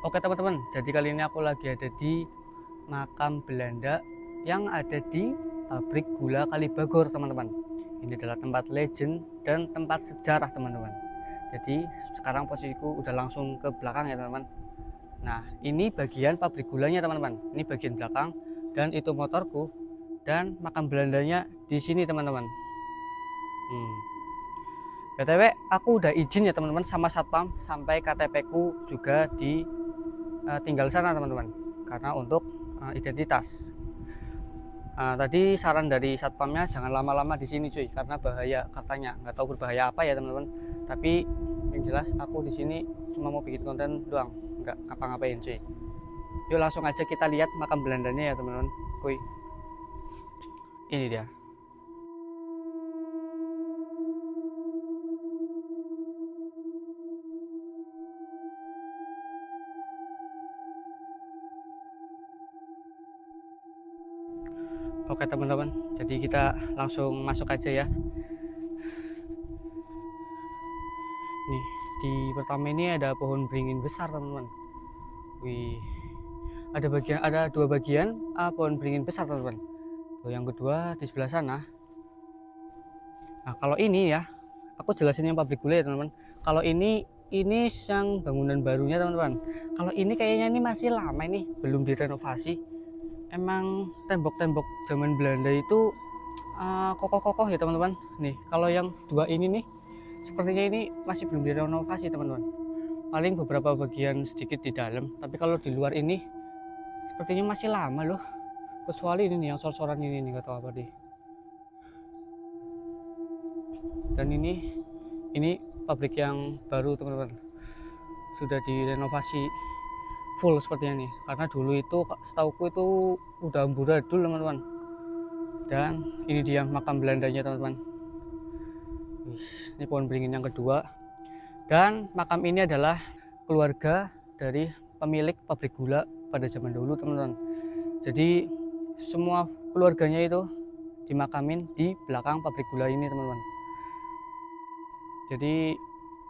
Oke teman-teman, jadi kali ini aku lagi ada di makam Belanda yang ada di pabrik gula Kalibagor teman-teman. Ini adalah tempat legend dan tempat sejarah teman-teman. Jadi sekarang posisiku udah langsung ke belakang ya teman-teman. Nah ini bagian pabrik gulanya teman-teman. Ini bagian belakang dan itu motorku dan makam Belandanya di sini teman-teman. BTW aku udah izin ya teman-teman sama satpam sampai KTP ku juga di tinggal sana teman-teman karena untuk identitas. Tadi saran dari satpamnya jangan lama-lama di sini cuy karena bahaya katanya, nggak tahu berbahaya apa ya teman-teman, tapi yang jelas aku di sini cuma mau bikin konten doang, nggak ngapa-ngapain cuy. Yuk langsung aja kita lihat makam Belandanya ya teman-teman. Kuy, ini dia. Oke teman-teman, jadi kita langsung masuk aja ya. Nih, di pertama ini ada pohon beringin besar teman-teman. Wih, ada dua bagian pohon beringin besar teman-teman. Yang kedua di sebelah sana. Nah kalau ini ya, aku jelasin yang pabrik gula ya teman-teman. Kalau ini yang bangunan barunya teman-teman. Kalau ini kayaknya ini masih lama, ini belum direnovasi. Emang tembok-tembok zaman Belanda itu kokoh-kokoh ya teman-teman. Nih kalau yang dua ini nih, sepertinya ini masih belum direnovasi teman-teman. Paling beberapa bagian sedikit di dalam, tapi kalau di luar ini sepertinya masih lama loh. Kecuali ini nih yang sor-soran ini nih, gak tahu apa deh. Dan ini pabrik yang baru teman-teman, sudah direnovasi full sepertinya nih, karena dulu itu setauku itu udah amburadul teman-teman. Dan ini dia makam Belandanya teman-teman. Ini pohon beringin yang kedua, dan makam ini adalah keluarga dari pemilik pabrik gula pada zaman dulu teman-teman. Jadi semua keluarganya itu dimakamin di belakang pabrik gula ini teman-teman. Jadi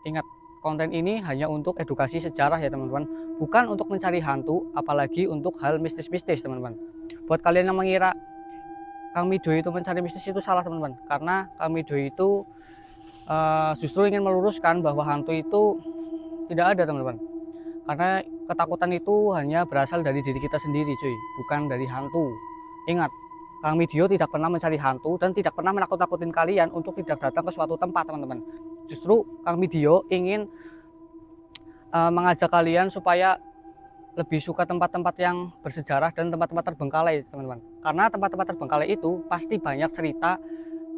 ingat, konten ini hanya untuk edukasi sejarah ya teman-teman, bukan untuk mencari hantu, apalagi untuk hal mistis-mistis teman-teman. Buat kalian yang mengira Kang Mido itu mencari mistis, itu salah teman-teman, karena Kang Mido itu justru ingin meluruskan bahwa hantu itu tidak ada teman-teman, karena ketakutan itu hanya berasal dari diri kita sendiri cuy, bukan dari hantu. Ingat, Kang Midio tidak pernah mencari hantu dan tidak pernah menakut-nakutin kalian untuk tidak datang ke suatu tempat teman-teman. Justru Kang Midio ingin mengajak kalian supaya lebih suka tempat-tempat yang bersejarah dan tempat-tempat terbengkalai teman-teman. Karena tempat-tempat terbengkalai itu pasti banyak cerita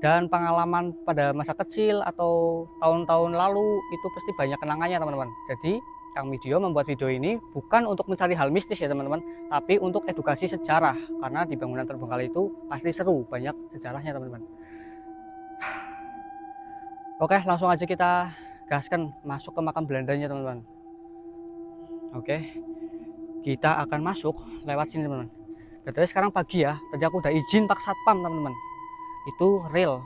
dan pengalaman pada masa kecil atau tahun-tahun lalu, itu pasti banyak kenangannya teman-teman. Jadi Kang Midio membuat video ini bukan untuk mencari hal mistis ya teman-teman, tapi untuk edukasi sejarah, karena di bangunan terbengkalai itu pasti seru, banyak sejarahnya teman-teman. Oke, langsung aja kita gaskan masuk ke makam Belandanya teman-teman. Oke, kita akan masuk lewat sini teman-teman. Jadi sekarang pagi ya, tadi aku udah izin pak satpam teman-teman, itu real,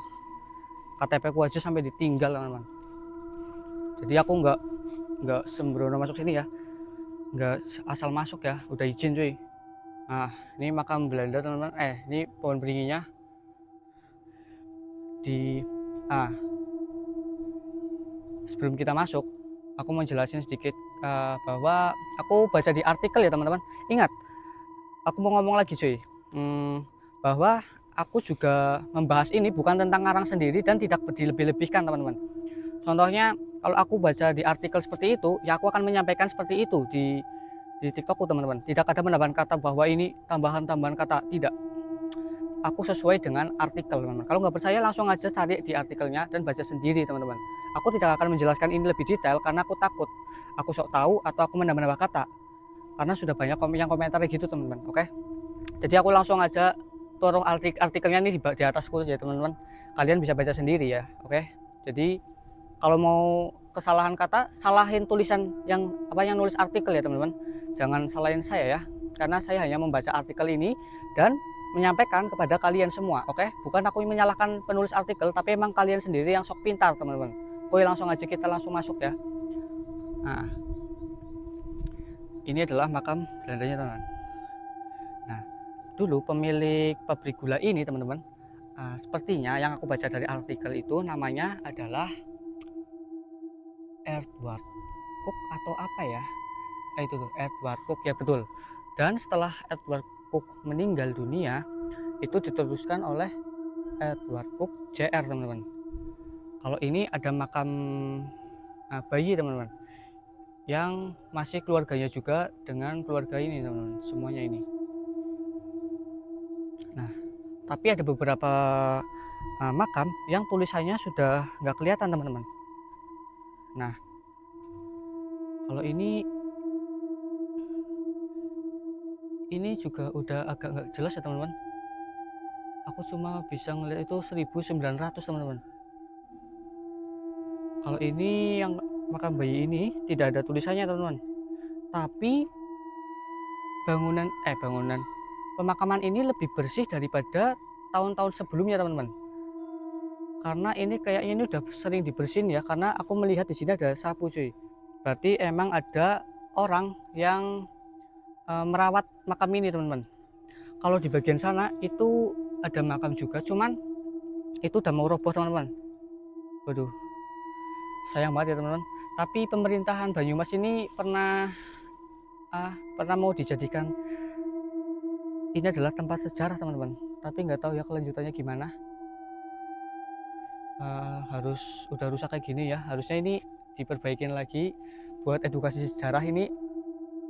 KTP ku aja sampai ditinggal teman-teman. Jadi aku nggak sembrono masuk sini ya, nggak asal masuk ya, udah izin cuy. Nah ini makam Belanda teman-teman, ini pohon beringinnya di sebelum kita masuk aku mau jelasin sedikit bahwa aku baca di artikel ya teman-teman. Ingat, aku mau ngomong lagi cuy, bahwa aku juga membahas ini bukan tentang ngarang sendiri dan tidak dilebih-lebihkan teman-teman. Contohnya kalau aku baca di artikel seperti itu, ya aku akan menyampaikan seperti itu di TikTokku teman-teman. Tidak ada penambahan kata bahwa ini tambahan-tambahan kata, tidak. Aku sesuai dengan artikel teman-teman. Kalau nggak percaya langsung aja cari di artikelnya dan baca sendiri teman-teman. Aku tidak akan menjelaskan ini lebih detail karena aku takut aku sok tahu atau aku menambah-nambah kata, karena sudah banyak yang komentar gitu teman-teman. Oke, jadi aku langsung aja taruh artikelnya nih di atasku ya teman-teman. Kalian bisa baca sendiri ya. Oke, jadi kalau mau kesalahan kata, salahin tulisan yang nulis artikel ya teman-teman, jangan salahin saya ya, karena saya hanya membaca artikel ini dan menyampaikan kepada kalian semua. Oke, bukan aku yang menyalahkan penulis artikel, tapi emang kalian sendiri yang sok pintar teman-teman. Oke, langsung aja kita langsung masuk ya. Nah ini adalah makam Belandanya teman-teman. Nah, dulu pemilik pabrik gula ini teman-teman, sepertinya yang aku baca dari artikel itu namanya adalah Edward Cook atau apa ya? Itu tuh Edward Cook ya, betul. Dan setelah Edward Cook meninggal dunia, itu diteruskan oleh Edward Cook Jr teman-teman. Kalau ini ada makam bayi teman-teman, yang masih keluarganya juga dengan keluarga ini teman-teman, semuanya ini. Nah, tapi ada beberapa makam yang tulisannya sudah nggak kelihatan teman-teman. Nah, kalau ini juga udah agak nggak jelas ya teman-teman. Aku cuma bisa ngeliat itu 1900 teman-teman. Kalau ini yang makam bayi ini tidak ada tulisannya teman-teman, tapi bangunan pemakaman ini lebih bersih daripada tahun-tahun sebelumnya teman-teman. Karena ini kayaknya ini udah sering dibersihin ya, karena aku melihat di sini ada sapu cuy. Berarti emang ada orang yang merawat makam ini teman-teman. Kalau di bagian sana itu ada makam juga, cuman itu udah mau roboh teman-teman. Waduh, sayang banget ya teman-teman. Tapi pemerintahan Banyumas ini pernah mau dijadikan ini adalah tempat sejarah teman-teman. Tapi nggak tahu ya kelanjutannya gimana. Udah rusak kayak gini ya, harusnya ini diperbaikin lagi buat edukasi sejarah. Ini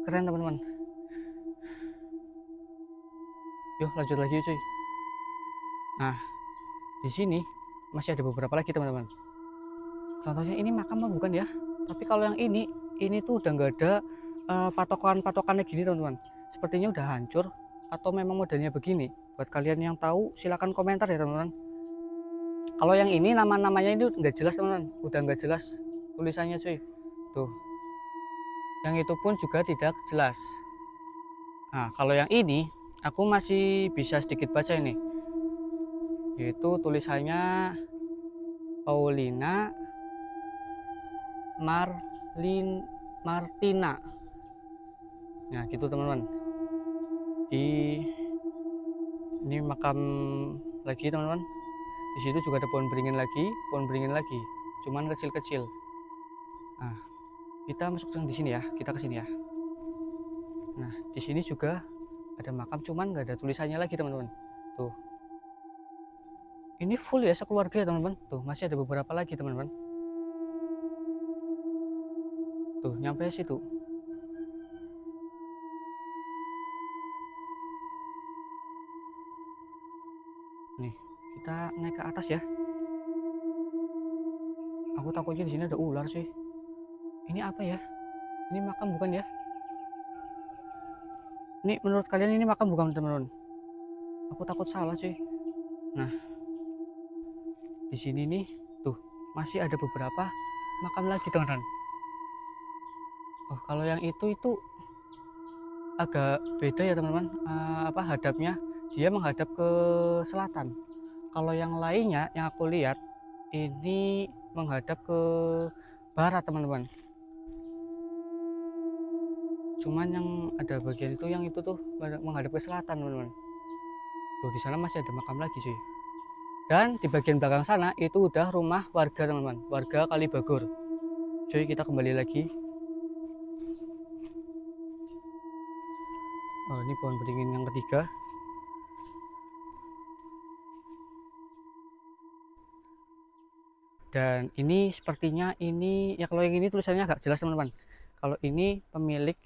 keren teman-teman. Yuk lanjut lagi cuy. Nah, di sini masih ada beberapa lagi teman-teman. Contohnya ini makam mah bukan ya, tapi kalau yang ini tuh udah nggak ada patokan-patokannya gini teman-teman. Sepertinya udah hancur atau memang modelnya begini. Buat kalian yang tahu silahkan komentar ya teman-teman. Kalau yang ini nama-namanya itu nggak jelas teman-teman, udah nggak jelas tulisannya cuy. Tuh, yang itu pun juga tidak jelas. Nah, kalau yang ini aku masih bisa sedikit baca ini, yaitu tulisannya Paulina Martina. Nah, gitu teman-teman. Ini makam lagi teman-teman. Di situ juga ada pohon beringin lagi, cuman kecil-kecil. Nah, kita masuk di sini ya, kita ke sini ya. Nah, di sini juga ada makam, cuman nggak ada tulisannya lagi teman-teman. Tuh, ini full ya sekeluarga ya teman-teman. Tuh, masih ada beberapa lagi teman-teman. Tuh, nyampe situ. Nih, kita naik ke atas ya. Aku takutnya di sini ada ular sih. Ini apa ya? Ini makam bukan ya? Ini menurut kalian ini makam bukan teman-teman? Aku takut salah sih. Nah, di sini nih, tuh masih ada beberapa makam lagi teman-teman. Oh, kalau yang itu agak beda ya teman-teman. Hadapnya dia menghadap ke selatan. Kalau yang lainnya yang aku lihat ini menghadap ke barat teman-teman. Cuman yang ada bagian itu yang itu tuh menghadap ke selatan teman-teman. Tuh di sana masih ada makam lagi cuy. Dan di bagian belakang sana itu udah rumah warga teman-teman, warga Kalibagor. Cuy, kita kembali lagi. Oh, ini pohon beringin yang ketiga. Dan ini sepertinya ini ya, kalau yang ini tulisannya agak jelas teman-teman. Kalau ini pemilik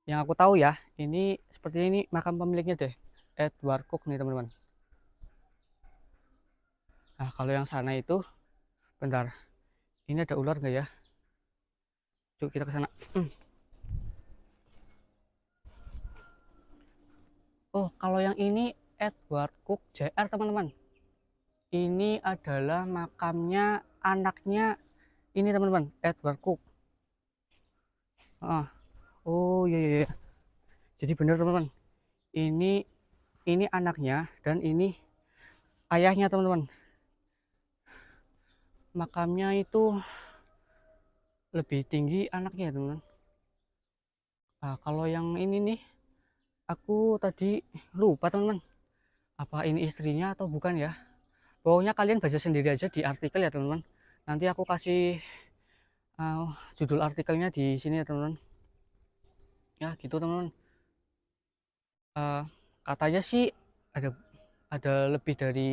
yang aku tahu ya, ini sepertinya ini makam pemiliknya deh, Edward Cook nih teman-teman. Nah, kalau yang sana itu, bentar, ini ada ular nggak ya? Yuk kita ke sana. Oh, kalau yang ini Edward Cook Jr teman-teman. Ini adalah makamnya anaknya ini teman-teman, Edward Cook. Oh iya, iya, iya. Jadi benar teman-teman. Ini anaknya dan ini ayahnya teman-teman. Makamnya itu lebih tinggi anaknya teman-teman. Kalau yang ini nih, aku tadi lupa teman-teman, apa ini istrinya atau bukan ya. Pokoknya kalian baca sendiri aja di artikel ya teman-teman. Nanti aku kasih uh, judul artikelnya di sini ya teman-teman. Ya gitu teman-teman. Uh, Katanya sih ada ada lebih dari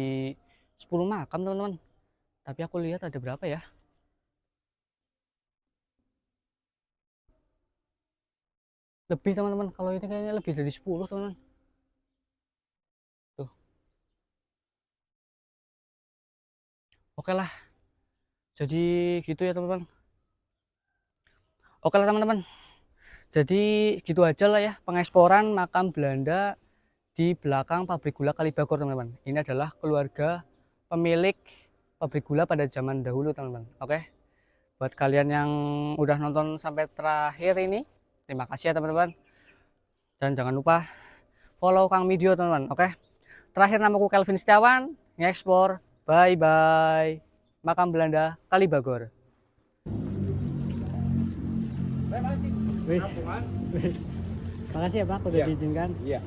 10 makam teman-teman. Tapi aku lihat ada berapa ya? Lebih teman-teman. Kalau ini kayaknya lebih dari 10 teman-teman. Tuh. Oke lah. Jadi gitu ya teman-teman. Oke lah teman-teman. Jadi gitu aja lah ya pengeksploran makam Belanda di belakang pabrik gula Kalibagor teman-teman. Ini adalah keluarga pemilik pabrik gula pada zaman dahulu teman-teman. Oke. Buat kalian yang udah nonton sampai terakhir ini, terima kasih ya teman-teman. Dan jangan lupa follow Kang Video teman-teman. Oke. Terakhir namaku Kelvin Setiawan, ngeksplor. Bye bye. Makam Belanda Kalibagor. Wis. Makasih ya Pak udah diizinkan. Iya.